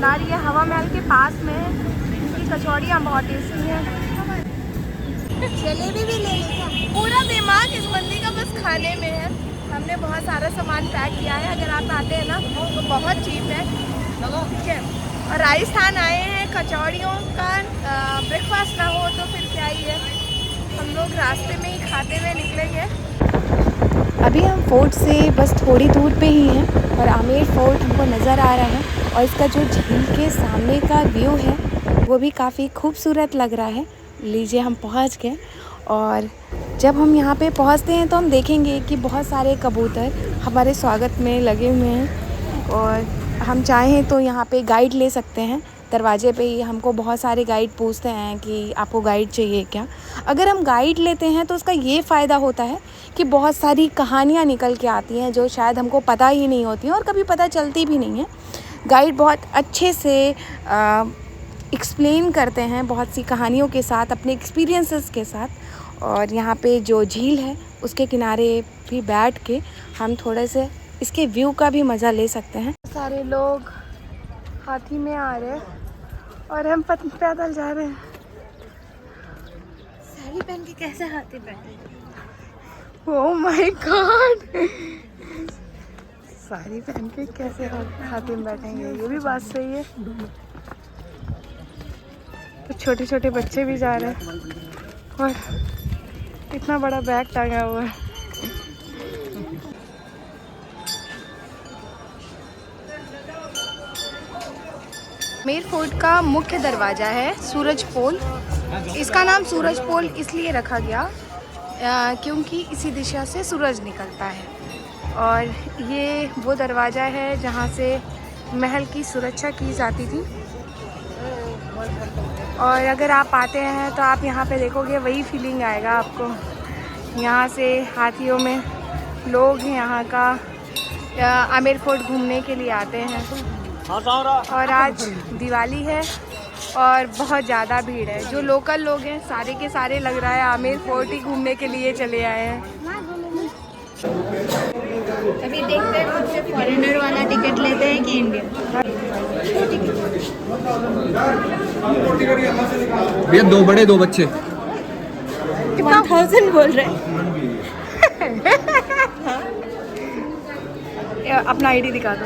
शानदार। ये हवा महल के पास में है। इनकी कचौड़ियाँ बहुत टेस्टी हैं। जलेबी भी ले लेंगे। पूरा दिमाग इस बंदी का बस खाने में है। हमने बहुत सारा सामान पैक किया है। अगर आप आते हैं ना तो बहुत चीप है, ठीक है। और राजस्थान आए हैं, कचौड़ियों का ब्रेकफास्ट ना हो तो फिर क्या ही है। हम लोग रास्ते में ही खाते हुए निकलेंगे। अभी हम फोर्ट से बस थोड़ी दूर पे ही हैं और आमेर फोर्ट हमको नज़र आ रहा है और इसका जो झील के सामने का व्यू है वो भी काफ़ी खूबसूरत लग रहा है। लीजिए हम पहुंच गए और जब हम यहाँ पे पहुँचते हैं तो हम देखेंगे कि बहुत सारे कबूतर हमारे स्वागत में लगे हुए हैं और हम चाहें तो यहाँ पे गाइड ले सकते हैं। दरवाजे पे ही हमको बहुत सारे गाइड पूछते हैं कि आपको गाइड चाहिए क्या। अगर हम गाइड लेते हैं तो उसका ये फ़ायदा होता है कि बहुत सारी कहानियाँ निकल के आती हैं जो शायद हमको पता ही नहीं होती हैं और कभी पता चलती भी नहीं है। गाइड बहुत अच्छे से एक्सप्लेन करते हैं बहुत सी कहानियों के साथ, अपने एक्सपीरियंसेस के साथ। और यहाँ पे जो झील है उसके किनारे भी बैठ के हम थोड़े से इसके व्यू का भी मज़ा ले सकते हैं। सारे लोग हाथी में आ रहे हैं और हम पैदल जा रहे हैं। साड़ी पहन के कैसे हाथी बैठे? ओह माय गॉड, साड़ी पहन के कैसे हाथी में बैठेंगे, ये भी बात सही है। तो छोटे छोटे बच्चे भी जा रहे हैं और इतना बड़ा बैग टांगा हुआ है। आमेर फोर्ट का मुख्य दरवाज़ा है सूरज पोल। इसका नाम सूरज पोल इसलिए रखा गया क्योंकि इसी दिशा से सूरज निकलता है और ये वो दरवाज़ा है जहाँ से महल की सुरक्षा की जाती थी। और अगर आप आते हैं तो आप यहाँ पे देखोगे वही फीलिंग आएगा आपको। यहाँ से हाथियों में लोग यहाँ का आमेर फोर्ट घूमने के लिए आते हैं। और आज दिवाली है और बहुत ज़्यादा भीड़ है। जो लोकल लोग हैं सारे के सारे लग रहा है आमेर फोर्ट ही घूमने के लिए चले आए हैं। अभी देखते हैं कौन से फॉरेनर वाला टिकट लेते हैं कि इंडियन। भैया दो बड़े दो बच्चे 1000 बोल रहे हैं। अपना आईडी दिखा दो।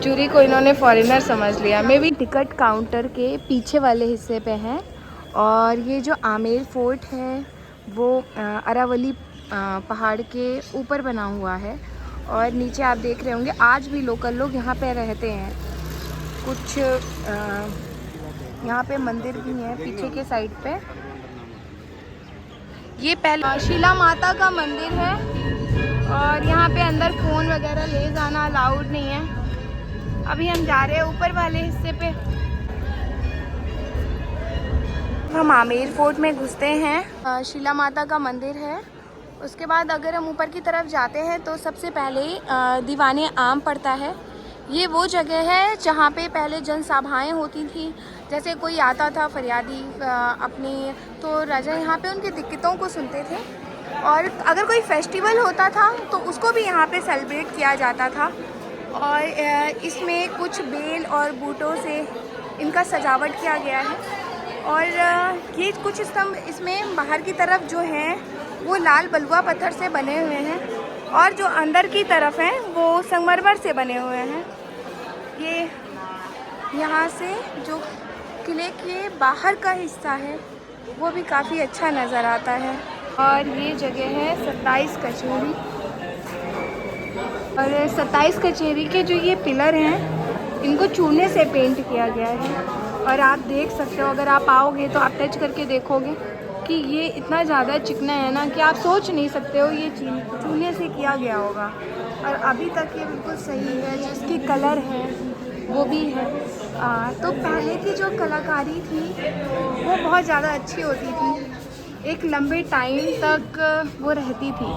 जूरी को इन्होंने फॉरेनर समझ लिया। मैं भी टिकट काउंटर के पीछे वाले हिस्से पे हैं और ये जो आमेर फोर्ट है वो अरावली पहाड़ के ऊपर बना हुआ है और नीचे आप देख रहे होंगे आज भी लोकल लोग यहाँ पे रहते हैं। कुछ यहाँ पे मंदिर भी हैं पीछे के साइड पे। ये पहले शिला माता का मंदिर है और यहाँ पे अंदर फ़ोन वगैरह ले जाना अलाउड नहीं है। अभी हम जा रहे हैं ऊपर वाले हिस्से पे। हम आमेर फोर्ट में घुसते हैं। शिला माता का मंदिर है। उसके बाद अगर हम ऊपर की तरफ जाते हैं तो सबसे पहले दीवाने आम पड़ता है। ये वो जगह है जहाँ पे पहले जनसभाएं होती थी। जैसे कोई आता था फरियादी अपनी, तो राजा यहाँ पे उनकी दिक्कतों को सुनते थे और अगर कोई फेस्टिवल होता था तो उसको भी यहाँ पे सेलिब्रेट किया जाता था। और इसमें कुछ बेल और बूटों से इनका सजावट किया गया है। और ये कुछ स्तंभ इसमें बाहर की तरफ जो हैं वो लाल बलुआ पत्थर से बने हुए हैं और जो अंदर की तरफ हैं वो संगमरमर से बने हुए हैं। ये यहाँ से जो किले के बाहर का हिस्सा है वो भी काफ़ी अच्छा नज़र आता है। और ये जगह है 27 कचेरी। और 27 कचेरी के जो ये पिलर हैं इनको चूने से पेंट किया गया है। और आप देख सकते हो, अगर आप आओगे तो आप टच करके देखोगे कि ये इतना ज़्यादा चिकना है ना कि आप सोच नहीं सकते हो ये चूने से किया गया होगा। और अभी तक ये बिल्कुल सही है। जो इसकी कलर है वो भी है। तो पहले की जो कलाकारी थी वो बहुत ज़्यादा अच्छी होती थी, एक लंबे टाइम तक वो रहती थी।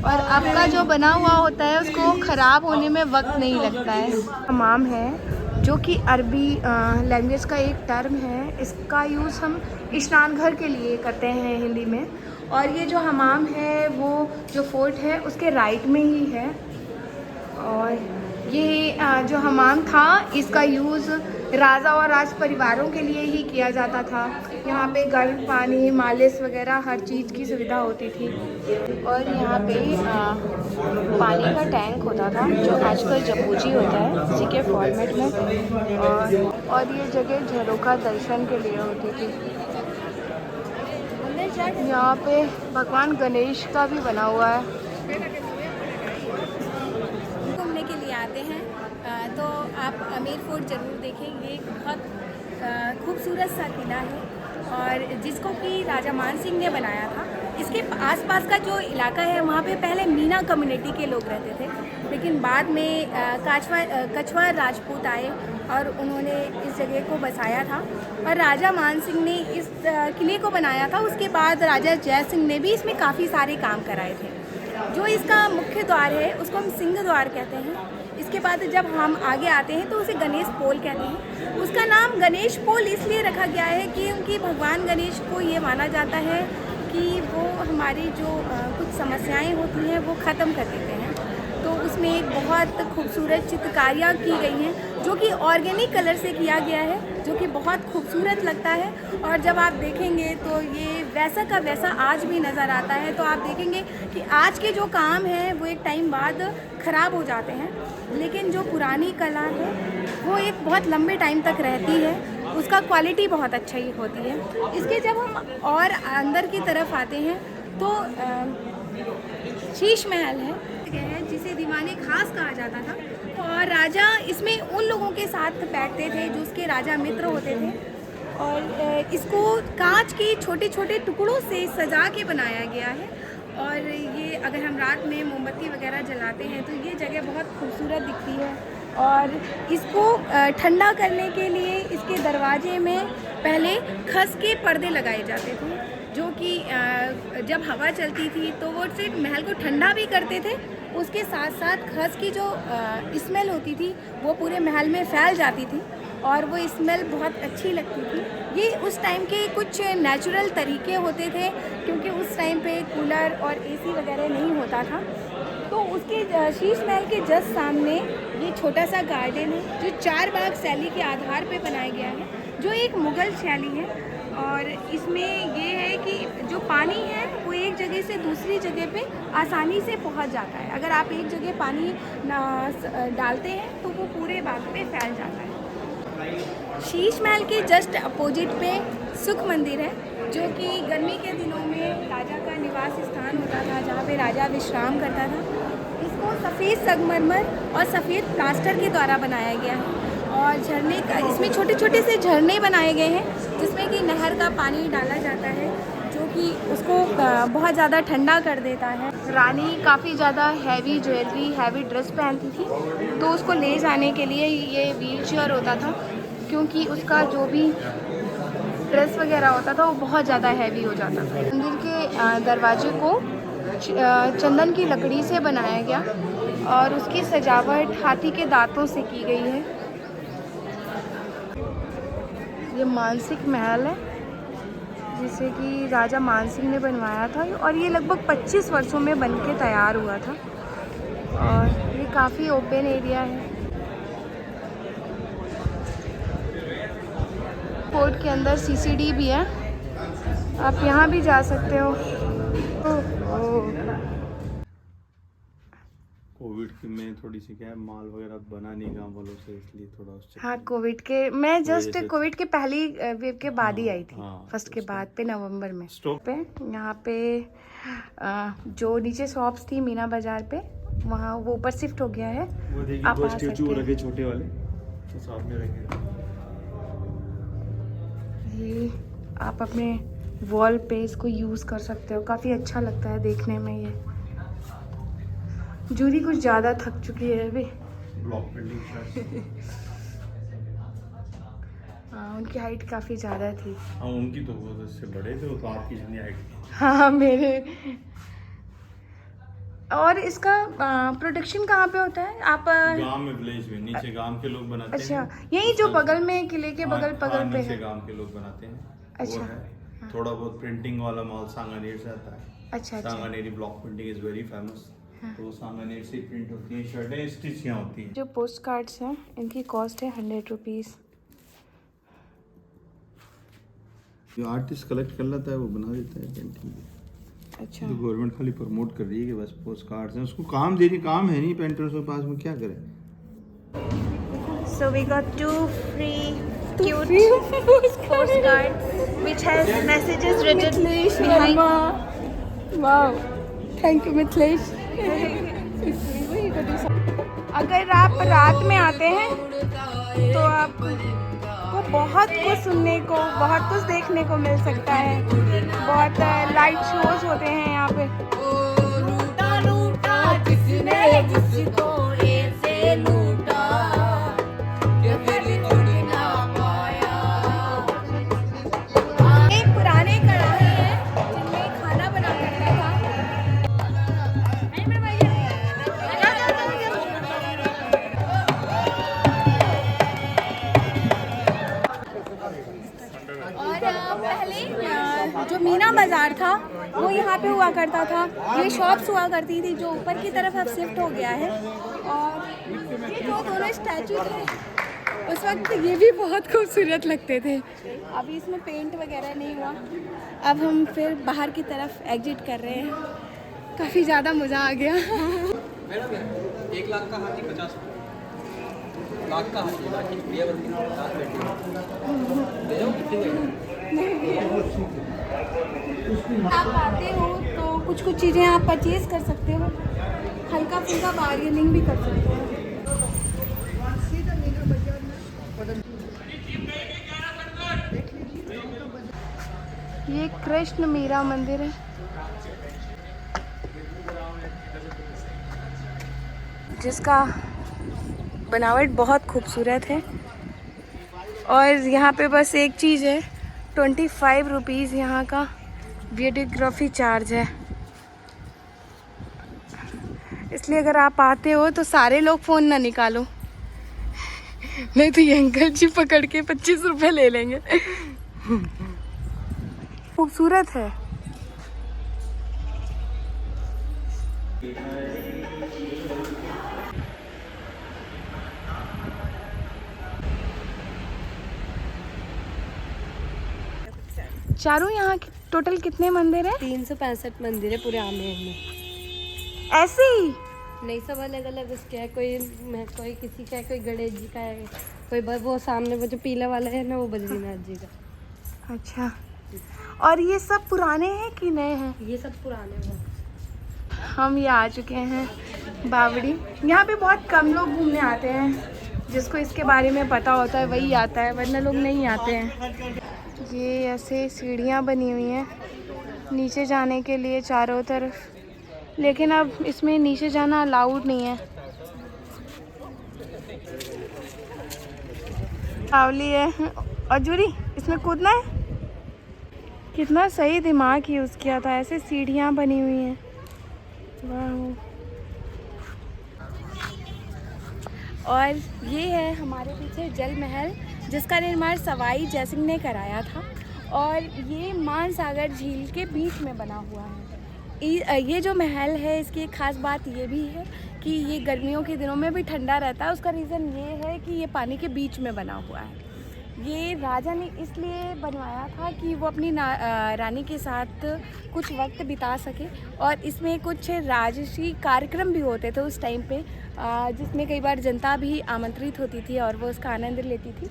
और अब का जो बना हुआ होता है उसको ख़राब होने में वक्त नहीं लगता है। हमाम है जो कि अरबी लैंग्वेज का एक टर्म है। इसका यूज़ हम स्नान घर के लिए करते हैं हिंदी में। और ये जो हमाम है वो जो फोर्ट है उसके राइट में ही है। और ये जो हमाम था इसका यूज़ राजा और राज परिवारों के लिए ही किया जाता था। यहाँ पे गर्म पानी, मालिश वगैरह हर चीज़ की सुविधा होती थी। और यहाँ पे पानी का टैंक होता था जो आजकल जकूजी होता है इसी के फॉर्मेट में। और ये जगह झरोखा दर्शन के लिए होती थी। यहाँ पे भगवान गणेश का भी बना हुआ है। घूमने के लिए आते हैं तो आप आमेर फोर्ट ज़रूर देखें। ये बहुत खूबसूरत सा किला है और जिसको कि राजा मान सिंह ने बनाया था। इसके आसपास का जो इलाका है वहाँ पे पहले मीना कम्युनिटी के लोग रहते थे, लेकिन बाद में कछवा राजपूत आए और उन्होंने इस जगह को बसाया था। और राजा मान सिंह ने इस किले को बनाया था। उसके बाद राजा जय सिंह ने भी इसमें काफ़ी सारे काम कराए थे। जो इसका मुख्य द्वार है उसको हम सिंह द्वार कहते हैं। इसके बाद जब हम आगे आते हैं तो उसे गणेश पोल कहते हैं। उसका नाम गणेश पोल इसलिए रखा गया है कि उनकी भगवान गणेश को ये माना जाता है कि वो हमारी जो कुछ समस्याएं होती हैं वो ख़त्म कर देते हैं। तो उसमें एक बहुत खूबसूरत चित्रकारियाँ की गई हैं जो कि ऑर्गेनिक कलर से किया गया है, जो कि बहुत खूबसूरत लगता है। और जब आप देखेंगे तो ये वैसा का वैसा आज भी नज़र आता है। तो आप देखेंगे कि आज के जो काम हैं वो एक टाइम बाद ख़राब हो जाते हैं, लेकिन जो पुरानी कला है वो एक बहुत लंबे टाइम तक रहती है, उसका क्वालिटी बहुत अच्छा ही होती है। इसके जब हम और अंदर की तरफ आते हैं तो शीश महल है जिसे दीवाने खास कहा जाता था। और राजा इसमें उन लोगों के साथ बैठते थे जो उसके राजा मित्र होते थे। और इसको कांच के छोटे छोटे टुकड़ों से सजा के बनाया गया है। और ये अगर हम रात में मोमबत्ती वगैरह जलाते हैं तो ये जगह बहुत खूबसूरत दिखती है। और इसको ठंडा करने के लिए इसके दरवाजे में पहले खस के पर्दे लगाए जाते थे, जो कि जब हवा चलती थी तो वो सिर्फ महल को ठंडा भी करते थे, उसके साथ साथ खस की जो स्मेल होती थी वो पूरे महल में फैल जाती थी और वो स्मेल बहुत अच्छी लगती थी। ये उस टाइम के कुछ नेचुरल तरीके होते थे, क्योंकि उस टाइम पे कूलर और एसी वगैरह नहीं होता था। तो उसके शीश महल के जस्ट सामने ये छोटा सा गार्डन है जो 4 बाग शैली के आधार पे बनाया गया है, जो एक मुग़ल शैली है। और इसमें ये है कि जो पानी है वो एक जगह से दूसरी जगह पे आसानी से पहुंच जाता है। अगर आप एक जगह पानी डालते हैं तो वो पूरे बाग पे फैल जाता है। शीश महल के जस्ट अपोजिट पे सुख मंदिर है, जो कि गर्मी के दिनों में राजा का निवास स्थान होता था, जहाँ पे राजा विश्राम करता था। इसको सफ़ेद संगमरमर और सफ़ेद प्लास्टर के द्वारा बनाया गया है। और झरने का इसमें छोटे छोटे से झरने बनाए गए हैं जिसमें कि नहर का पानी डाला जाता है, जो कि उसको बहुत ज़्यादा ठंडा कर देता है। रानी काफ़ी ज़्यादा हैवी ज्वेलरी, हैवी ड्रेस पहनती थी, तो उसको ले जाने के लिए ये व्हील चेयर होता था, क्योंकि उसका जो भी ड्रेस वगैरह होता था वो बहुत ज़्यादा हैवी हो जाता था। मंदिर के दरवाजे को चंदन की लकड़ी से बनाया गया और उसकी सजावट हाथी के दांतों से की गई है। ये मानसिक महल है जिसे कि राजा मान सिंह ने बनवाया था, और ये लगभग 25 वर्षों में बनके तैयार हुआ था। और ये काफ़ी ओपन एरिया है। फोर्ट के अंदर सीसीडी भी है, आप यहाँ भी जा सकते हो। कोविड में थोड़ी सी क्या है, माल वगैरह बना नहीं गाँव वालों से, इसलिए थोड़ा उस हाँ, कोविड के मैं जस्ट कोविड के पहली वेव के बाद ही आई थी। फर्स्ट के बाद पे नवंबर में पे यहाँ पे जो नीचे शॉप्स थी मीना बाजार पे, वहाँ वो ऊपर शिफ्ट हो गया है। आप आ सकते हैं। छोटे वाले तो सामने रखे। ये आप अपने वॉल पे इसको यूज़ कर सकते हो, काफ़ी अच्छा लगता है देखने में। ये जूरी कुछ ज़्यादा थक चुकी है अभी। ब्लॉक पेंटिंग हाँ, उनकी हाइट काफ़ी ज़्यादा थी। हाँ, उनकी तो बहुत इससे बड़े थे, तो आपकी जितनी हाइट थी। हाँ, मेरे। और इसका प्रोडक्शन कहाँ पे होता है? आप गांव में, विलेज में, नीचे गांव के लोग बनाते हैं। अच्छा, यही जो बगल में किले के बगल पे नीचे है। गांव के लोग बनाते हैं। अच्छा, वो है। थोड़ा बहुत प्रिंटिंग वाला माल सांगानेर से आता है। अच्छा। Sanganeri block printing is very famous. तो सामने नेट से प्रिंट होती हैं शर्टें, स्टिच यहाँ होती हैं। जो पोस्ट कार्ड्स हैं इनकी कॉस्ट है 100 रुपीज़। जो आर्टिस्ट कलेक्ट कर लेता है वो बना देता है पेंटिंग। अच्छा, तो गवर्नमेंट खाली प्रमोट कर रही है कि बस पोस्ट कार्ड्स हैं, उसको काम दे रही, काम है नहीं पेंटर्स के पास में, क्या करें। so we got 2 free cute postcards which has messages written behind. Wow, thank you Mithilesh. अगर आप रात में आते हैं तो आपको बहुत कुछ सुनने को, बहुत कुछ देखने को मिल सकता है। बहुत लाइट शोज होते हैं यहाँ पे। ये पुराने कढ़ाई हैं जिनमें खाना बना करता था। और पहले जो मीना बाजार था वो यहाँ पे हुआ करता था। ये शॉप्स हुआ करती थी जो ऊपर की तरफ अब शिफ्ट हो गया है। और ये जो दोनों स्टैचू थे उस वक्त ये भी बहुत खूबसूरत लगते थे। अभी इसमें पेंट वगैरह नहीं हुआ। अब हम फिर बाहर की तरफ एग्जिट कर रहे हैं। काफ़ी ज़्यादा मज़ा आ गया। मैडम 1 लाख का हाथी 50 लाख का हाथी बाकी प्रिया बंदी साथ बैठी ले जाओ कितने आप आते हो तो कुछ कुछ चीज़ें आप परचेज कर सकते हो, हल्का फुल्का बार्गेनिंग भी कर सकते हो। ये कृष्ण मीरा मंदिर है जिसका बनावट बहुत खूबसूरत है। और यहाँ पे बस एक चीज़ है, 25 रुपीज़ यहाँ का वीडियोग्राफी चार्ज है। इसलिए अगर आप आते हो तो सारे लोग फ़ोन ना निकालो, नहीं तो ये अंकल जी पकड़ के 25 रुपये ले लेंगे। खूबसूरत है। चारों यहाँ टोटल कितने मंदिर हैं? 365 मंदिर है पूरे आमेर में। ऐसे ही नहीं, सब अलग अलग उसके है। कोई किसी का है, कोई गणेश जी का है, कोई वो सामने वो जो पीला वाला है ना वो बद्रीनाथ जी का। अच्छा, और ये सब पुराने हैं कि नए हैं? ये सब पुराने हैं। हम ये आ चुके हैं बावड़ी। यहाँ पे बहुत कम लोग घूमने आते हैं, जिसको इसके बारे में पता होता है वही आता है, वरना लोग नहीं आते हैं। ये ऐसे सीढ़ियाँ बनी हुई हैं नीचे जाने के लिए चारों तरफ, लेकिन अब इसमें नीचे जाना अलाउड नहीं है। आवली है और जूरी, इसमें कूदना है। कितना सही दिमाग यूज़ किया था, ऐसे सीढ़ियाँ बनी हुई हैं। वाह। और ये है हमारे पीछे जल महल, जिसका निर्माण सवाई जयसिंह ने कराया था। और ये मानसागर झील के बीच में बना हुआ है। ये जो महल है इसकी एक ख़ास बात ये भी है कि ये गर्मियों के दिनों में भी ठंडा रहता है। उसका रीज़न ये है कि ये पानी के बीच में बना हुआ है। ये राजा ने इसलिए बनवाया था कि वो अपनी रानी के साथ कुछ वक्त बिता सके। और इसमें कुछ राजसी कार्यक्रम भी होते थे उस टाइम पे, जिसमें कई बार जनता भी आमंत्रित होती थी और वो उसका आनंद लेती थी।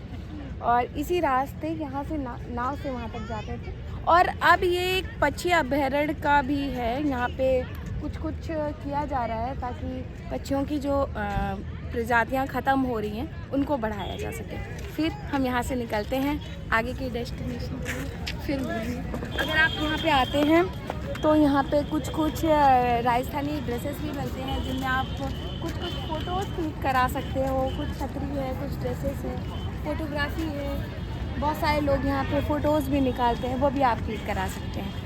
और इसी रास्ते यहाँ से नाव से वहाँ तक जाते थे। और अब ये एक पक्षी अभयारण्य का भी है। यहाँ पे कुछ किया जा रहा है ताकि पक्षियों की जो प्रजातियाँ ख़त्म हो रही हैं उनको बढ़ाया जा सके। फिर हम यहाँ से निकलते हैं आगे की डेस्टिनेशन के लिए। फिर अगर आप यहाँ पे आते हैं तो यहाँ पे कुछ राजस्थानी ड्रेसेस भी मिलते हैं, जिनमें आप कुछ फ़ोटोज़ क्लिक करा सकते हो। कुछ छतरी है, कुछ ड्रेसेस है, फ़ोटोग्राफी है। बहुत सारे लोग यहाँ पे फ़ोटोज़ भी निकालते हैं, वो भी आप क्लिक करा सकते हैं।